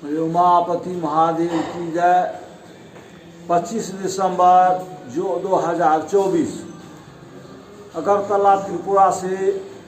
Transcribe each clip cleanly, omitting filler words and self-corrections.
उमापति महादेव की जय। 25 दिसंबर जो 2024 अगरतला त्रिपुरा से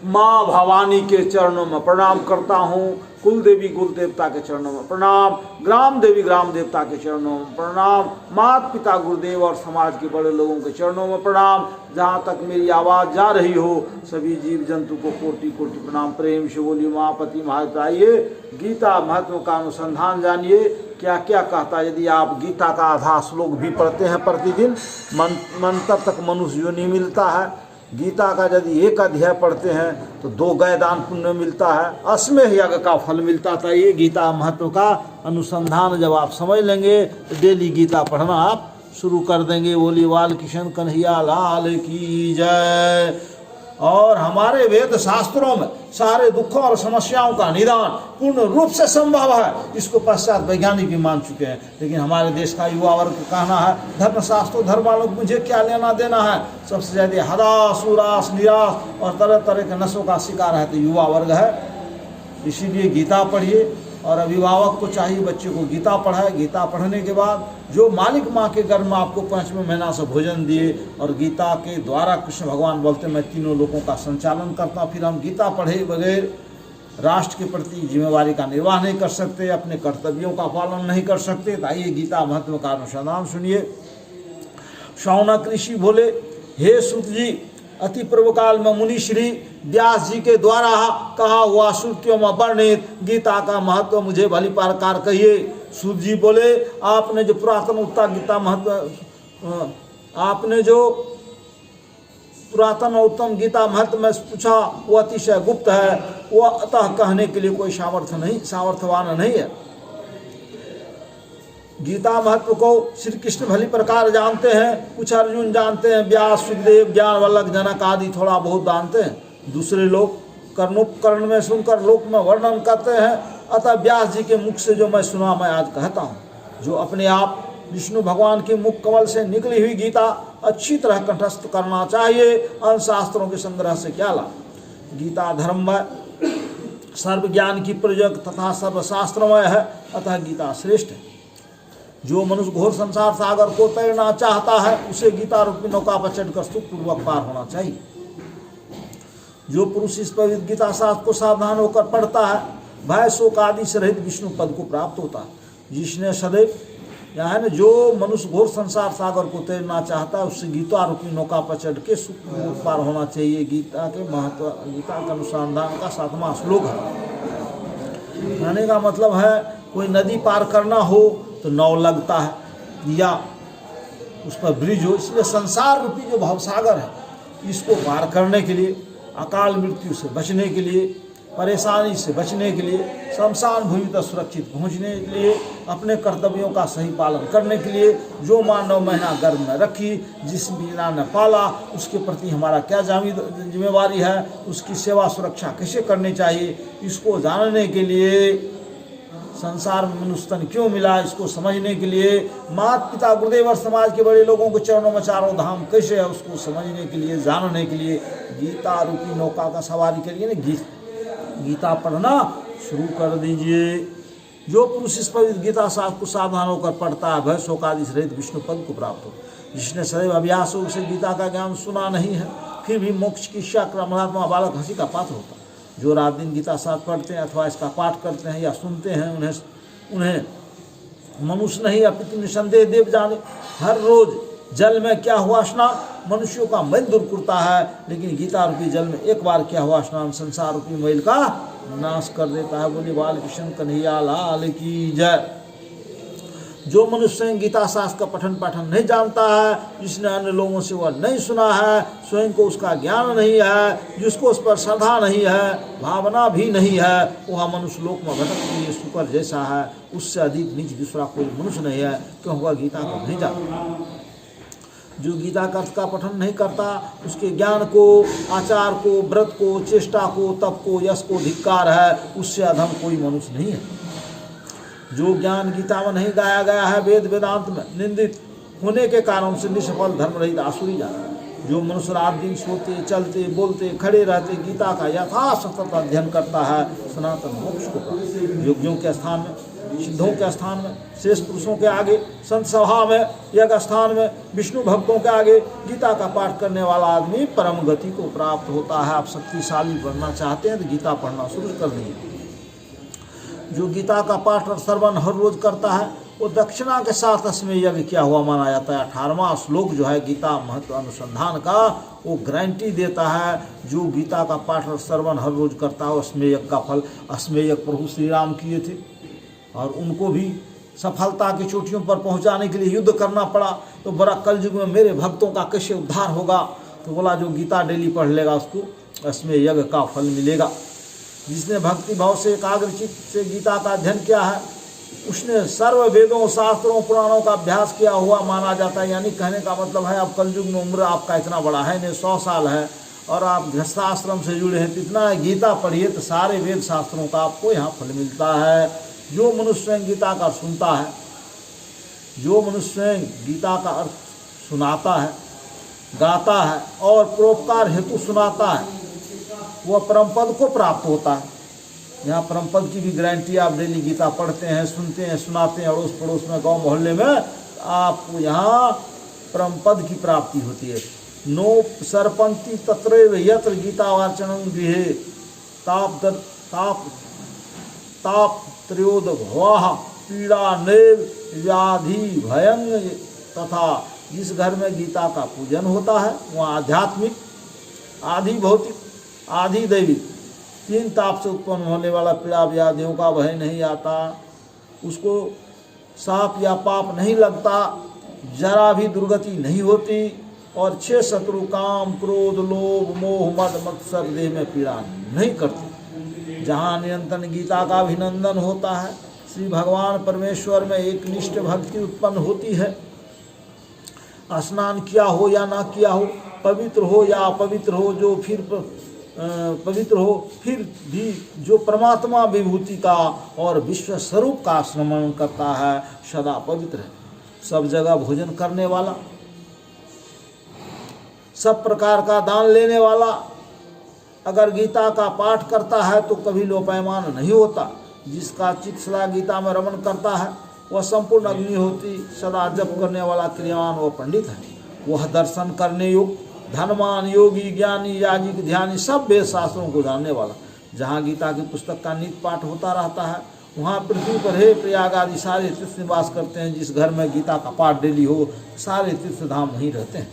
माँ भवानी के चरणों में प्रणाम करता हूँ। कुल देवी कुल देवता के चरणों में प्रणाम, ग्राम देवी ग्राम देवता के चरणों में प्रणाम, माता पिता गुरुदेव और समाज के बड़े लोगों के चरणों में प्रणाम। जहाँ तक मेरी आवाज़ जा रही हो सभी जीव जंतु को कोटि कोटि प्रणाम। प्रेम से बोली उमापति महादेव। आइए गीता महत्व का अनुसंधान जानिए क्या क्या कहता है। यदि आप गीता का आधा श्लोक भी पढ़ते हैं प्रतिदिन, मंत्र तक मनुष्य योनि मिलता है। गीता का यदि एक अध्याय पढ़ते हैं तो 2 गयदान पुण्य मिलता है, अश्वमेध यज्ञ का फल मिलता था। ये गीता महत्व का अनुसंधान जब आप समझ लेंगे तो डेली गीता पढ़ना आप शुरू कर देंगे। बोली बाल कृष्ण कन्हैया लाल की जय। और हमारे वेद शास्त्रों में सारे दुखों और समस्याओं का निदान पूर्ण रूप से संभव है। इसको पश्चात वैज्ञानिक भी मान चुके हैं। लेकिन हमारे देश का युवा वर्ग का कहना है धर्मशास्त्र धर्म वालों को मुझे क्या लेना देना है। सबसे ज़्यादा हदास उदास निराश और तरह तरह के नशों का शिकार है तो युवा वर्ग है। इसीलिए गीता पढ़िए और अभिभावक को चाहिए बच्चे को गीता पढ़ाए। गीता पढ़ने के बाद जो मालिक माँ के गर्भ में आपको 5वें महीना से भोजन दिए और गीता के द्वारा कृष्ण भगवान बोलते मैं तीनों लोगों का संचालन करता, फिर हम गीता पढ़े बगैर राष्ट्र के प्रति जिम्मेवारी का निर्वाह नहीं कर सकते, अपने कर्तव्यों का पालन नहीं कर सकते। तो आइए गीता महत्व का अनुसंधान सुनिए। शौनक ऋषि बोले, हे सूत जी, अति पूर्व काल में मुनि श्री व्यास जी के द्वारा कहा हुआ श्रुतियों में वर्णित गीता का महत्व मुझे भली प्रकार कहिए। सूत जी बोले, आपने जो पुरातन उत्तर गीता महत्व आपने जो पुरातन और उत्तम गीता महत्व में पूछा वो अतिशय गुप्त है, वो अतः कहने के लिए कोई सामर्थ्यवान नहीं है। गीता महत्व को श्री कृष्ण भली प्रकार जानते हैं, कुछ अर्जुन जानते हैं, व्यास सुखदेव ज्ञान वल्लभ जनक आदि थोड़ा बहुत जानते हैं। दूसरे लोग कर्णोपकरण में सुनकर लोक में वर्णन करते हैं। अतः व्यास जी के मुख से जो मैं सुना मैं आज कहता हूँ। जो अपने आप विष्णु भगवान के मुख कमल से निकली हुई गीता अच्छी तरह कंठस्थ करना चाहिए। अन्य शास्त्रों के संग्रह से क्या लाभ। गीता धर्ममय सर्व ज्ञान की प्रयोजक तथा सर्वशास्त्रमय है, अतः गीता श्रेष्ठ है। जो मनुष्य घोर संसार सागर को तैरना चाहता है उसे गीता रूपी नौका पर चढ़कर सुखपूर्वक पार होना चाहिए। जो पुरुष इस पवित्र गीता शास्त्र को सावधान होकर पढ़ता है भय शोक आदि से रहित विष्णु पद को प्राप्त होता है। जिसने सदैव यहाँ है जो मनुष्य घोर संसार सागर को तैरना चाहता है उससे गीता रूपी नौका पर चढ़ के सुखपूर्वक पार होना चाहिए। गीता के महत्व गीता का अनुसंधान का 7वां श्लोक है। कहने का मतलब है कोई नदी पार करना हो तो नाव लगता है या उस पर ब्रिज हो। इसलिए संसार रूपी जो भवसागर है इसको पार करने के लिए, अकाल मृत्यु से बचने के लिए, परेशानी से बचने के लिए, शमशान भूमि तक सुरक्षित पहुंचने के लिए, अपने कर्तव्यों का सही पालन करने के लिए जो मानव महीना गर्भ में रखी जिस बिना ने पाला उसके प्रति हमारा क्या जिम्मेवारी है, उसकी सेवा सुरक्षा कैसे करनी चाहिए, इसको जानने के लिए संसार में मनुष्य तन क्यों मिला इसको समझने के लिए, माता पिता गुरुदेव और समाज के बड़े लोगों के चरणों में चारों धाम कैसे है उसको समझने के लिए, जानने के लिए गीता रूपी नौका का सवारी करिए ना। गीता पढ़ना शुरू कर दीजिए। जो पुरुष इस पवित्र गीता शास्त्र को सावधान होकर पढ़ता है भय शोक आदि से रहित विष्णु पद को प्राप्त हो। जिसने सदैव अभ्यास हो उसे गीता का ज्ञान सुना नहीं है फिर भी मोक्ष की इच्छा क्रमणात्मा बालक हंसी का पात्र होता है। जो रात दिन गीता शास्त्र पढ़ते हैं अथवा इसका पाठ करते हैं या सुनते हैं उन्हें मनुष्य नहीं अपितु निसंदेह देव जाने। हर रोज जल में क्या हुआ स्नान मनुष्यों का मैल दूर करता है, लेकिन गीता रूपी जल में एक बार क्या हुआ स्नान संसार रूपी मैल का नाश कर देता है। बोली बाल कृष्ण कन्हैया लाल की जय। जो मनुष्य गीता शास्त्र का पठन पाठन नहीं जानता है, जिसने अन्य लोगों से वह नहीं सुना है, स्वयं को उसका ज्ञान नहीं है, जिसको उस पर श्रद्धा नहीं है, भावना भी नहीं है, वह मनुष्य लोक में भटकते हुए शुकर जैसा है। उससे अधिक नीच दूसरा कोई मनुष्य नहीं है, क्यों वह गीता को नहीं जानता। जो गीता का अर्थ का पठन नहीं करता उसके ज्ञान को, आचार को, व्रत को, चेष्टा को, तप को, यश को धिक्कार है, उससे अधम कोई मनुष्य नहीं है। जो ज्ञान गीता में नहीं गाया गया है वेद वेदांत में निंदित होने के कारण से निष्फल धर्म रहित आसुरी जाता है। जो मनुष्य रात दिन सोते चलते बोलते खड़े रहते गीता का यथासतत अध्ययन करता है सनातन मोक्ष को प्राप्त। योगियों के स्थान में सिद्धों के स्थान में, शेष पुरुषों के आगे, संत सभा में, यज्ञ स्थान में, विष्णु भक्तों के आगे गीता का पाठ करने वाला आदमी परम गति को प्राप्त होता है। आप शक्तिशाली बनना चाहते हैं तो गीता पढ़ना शुरू कर दीजिए। जो गीता का पाठ और श्रवण हर रोज करता है वो दक्षिणा के साथ इसमें यज्ञ किया हुआ माना जाता है। 18वां श्लोक जो है गीता महत्व अनुसंधान का, वो गारंटी देता है जो गीता का पाठ और श्रवण हर रोज करता है उसमें यज्ञ का फल। असमें यज्ञ प्रभु श्री राम किए थे और उनको भी सफलता की चोटियों पर पहुंचाने के लिए युद्ध करना पड़ा। तो बड़ा कलयुग में मेरे भक्तों का कैसे उद्धार होगा? तो बोला जो गीता डेली पढ़ लेगा उसको इसमें यज्ञ का फल मिलेगा। जिसने भक्ति भाव से एकाग्रचित से गीता का अध्ययन किया है उसने सर्व वेदों, शास्त्रों, पुराणों का अभ्यास किया हुआ माना जाता है। यानी कहने का मतलब है अब कलयुग में उम्र आपका इतना बड़ा है नहीं, 100 साल है और आप गृहस्थाश्रम से जुड़े हैं, इतना है गीता पढ़िए तो सारे वेद शास्त्रों का आपको यहाँ फल मिलता है। जो मनुष्य गीता का सुनता है, जो मनुष्य गीता का अर्थ सुनाता है, गाता है और परोपकार हेतु सुनाता है, वह परम पद को प्राप्त होता है। यहाँ परम पद की भी गारंटी, आप डेली गीता पढ़ते हैं, सुनते हैं, सुनाते हैं, अड़ोस पड़ोस में, गांव मोहल्ले में, आपको यहाँ परम पद की प्राप्ति होती है। नो सरपंती तत्रैव यत्र गीता वाचनं गृहे ताप त्रयोदघवाः पीड़ा नैव व्याधि भयं तथा। जिस घर में गीता का पूजन होता है वहाँ आध्यात्मिक, आधि भौतिक, आधि दैविक 3 ताप से उत्पन्न होने वाला पीड़ा व्याधियों का भय नहीं आता। उसको साप या पाप नहीं लगता, जरा भी दुर्गति नहीं होती और 6 शत्रु काम, क्रोध, लोभ, मोह, मद, मत्सर देह में पीड़ा नहीं करती। जहाँ निरंतर गीता का अभिनंदन होता है, श्री भगवान परमेश्वर में एक निष्ठ भक्ति उत्पन्न होती है। स्नान किया हो या ना किया हो, पवित्र हो या अपवित्र हो, जो फिर पवित्र हो फिर भी जो परमात्मा विभूति का और विश्व स्वरूप का स्मरण करता है सदा पवित्र है। सब जगह भोजन करने वाला, सब प्रकार का दान लेने वाला अगर गीता का पाठ करता है तो कभी लोपायमान नहीं होता। जिसका चित्त सदा गीता में रमण करता है वह संपूर्ण अग्निहोत्री सदा जप करने वाला क्रियावान वह पंडित है। वह दर्शन करने योग्य, धनवान, योगी, ज्ञानी, याजिक, ध्यानी सब वेद शास्त्रों को जानने वाला। जहाँ गीता की पुस्तक का नित्य पाठ होता रहता है वहाँ पृथ्वी पर हे प्रयाग आदि सारे तीर्थ निवास करते हैं। जिस घर में गीता का पाठ डेली हो सारे तीर्थ धाम वहीं रहते हैं।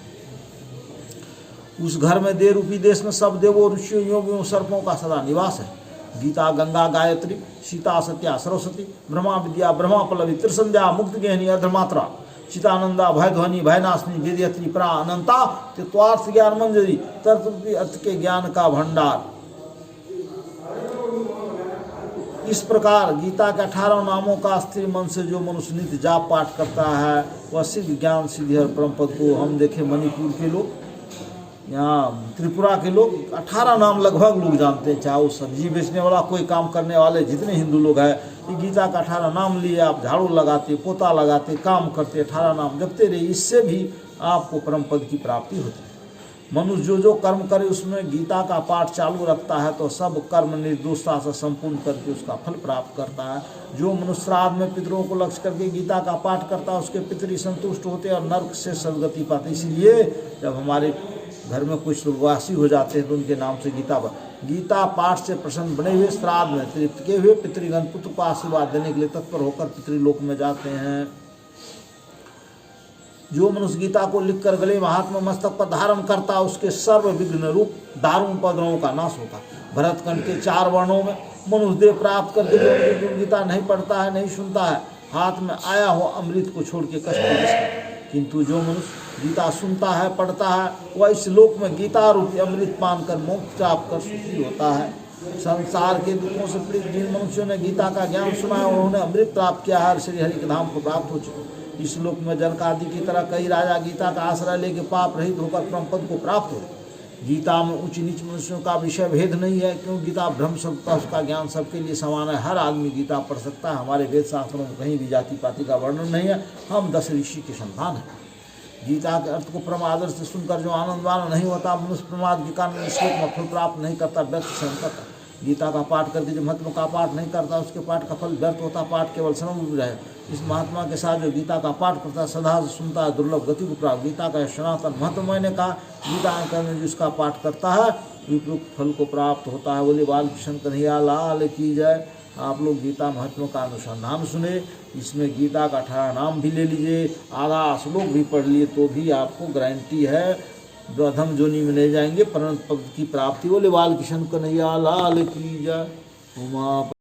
उस घर में देव रूपी देश में सब देवों, ऋषियों, योगियों, सर्पों का सदा निवास है। गीता, गंगा, गायत्री, सीता, सत्या, सरस्वती, ब्रह्मा विद्या, ब्रह्मा पल्लवी, त्रिसंध्या, मुक्त गेहनी, अर्धमात्रा, चितानंदा, भयध्वनि, भयनाशनी, वेदयत्री, प्रा, अनंता, तत्वार्थ ज्ञान मंजरी, तत्व अर्थ के ज्ञान का भंडार। इस प्रकार गीता के 18 नामों का स्थिर मन से जो मनुष्य नित्य जाप पाठ करता है वह सिद्ध ज्ञान सिद्धि और परम पद को। हम देखें मणिपुर के लोग, यहाँ त्रिपुरा के लोग 18 नाम लगभग लोग जानते हैं। चाहे वो सब्जी बेचने वाला, कोई काम करने वाले, जितने हिंदू लोग हैं ये गीता का 18 नाम लिए आप झाड़ू लगाते, पोता लगाते, काम करते, 18 नाम जपते रहे। इससे भी आपको परम पद की प्राप्ति होती है। मनुष्य जो कर्म करे उसमें गीता का पाठ चालू रखता है तो सब कर्म निर्दोषता से संपूर्ण करके उसका फल प्राप्त करता है। जो मनुष्य श्राद्ध में पितरों को लक्ष्य करके गीता का पाठ करता है उसके पितरी संतुष्ट होते हैं और नर्क से सदगति पाते। इसलिए जब हमारे घर में कुछ स्वर्गवासी हो जाते हैं तो उनके नाम से गीता पाठ से प्रसन्न बने हुए श्राद्ध में तृप्त किए हुए पितृगण पुत्र को आशीर्वाद देने के लिए तत्पर होकर पितृलोक में जाते हैं। जो मनुष्य गीता को लिखकर गले में हाथ में मस्तक पर धारण करता है उसके सर्व विघ्न रूप दारुण उपद्रवों का नाश होता है। भरतखंड के 4 वर्णों में मनुष्य देह प्राप्त करके जो गीता नहीं पढ़ता है, नहीं सुनता है, हाथ में आया हो अमृत को छोड़ के कष्ट। किंतु जो मनुष्य गीता सुनता है, पढ़ता है, वह इस लोक में गीता रूपी अमृत पान कर मोक्ष प्राप्त कर सुखी होता है। संसार के दुखों से पीड़ित जिन मनुष्यों ने गीता का ज्ञान सुना है उन्होंने अमृत प्राप्त किया है, श्री हरि के धाम को प्राप्त हो चुके। इस लोक में जनक आदि की तरह कई राजा गीता का आश्रय लेके पाप रहित होकर परम पद को प्राप्त हो। गीता में उच्च नीच मनुष्यों का विषय भेद नहीं है, क्योंकि गीता ब्रह्म सबका उसका ज्ञान सबके लिए समान है। हर आदमी गीता पढ़ सकता है। हमारे वेद शास्त्रों में कहीं भी जाति पाति का वर्णन नहीं है। हम 10 ऋषि के संतान हैं। गीता के अर्थ को परम आदर से सुनकर जो आनंदवान नहीं होता, मनुष्य प्रमाद के कारण श्लोक में फल प्राप्त नहीं करता, व्यर्थ सहन करता। गीता का पाठ करके जो महात्मा का पाठ नहीं करता उसके पाठ का फल व्यर्थ होता, पाठ केवल श्रम रहे। इस महात्मा के साथ जो गीता का पाठ करता है सदा सुनता है दुर्लभ गति को प्राप्त। गीता का सनातन महत्व मैंने कहा, गीता में जिसका पाठ करता है विपुक्त फल को प्राप्त होता है। बोले बालकृष्ण कन्हैया लाल की जय। आप लोग गीता महत्व का अनुसंधान सुने, इसमें गीता का 18 नाम भी ले लीजिए, आधा श्लोक भी पढ़ लिए तो भी आपको गारंटी है प्रथम जोनी में ले जाएंगे, परम पद की प्राप्ति। बोले बालकृष्ण कन्हैया लाल की जय। उमा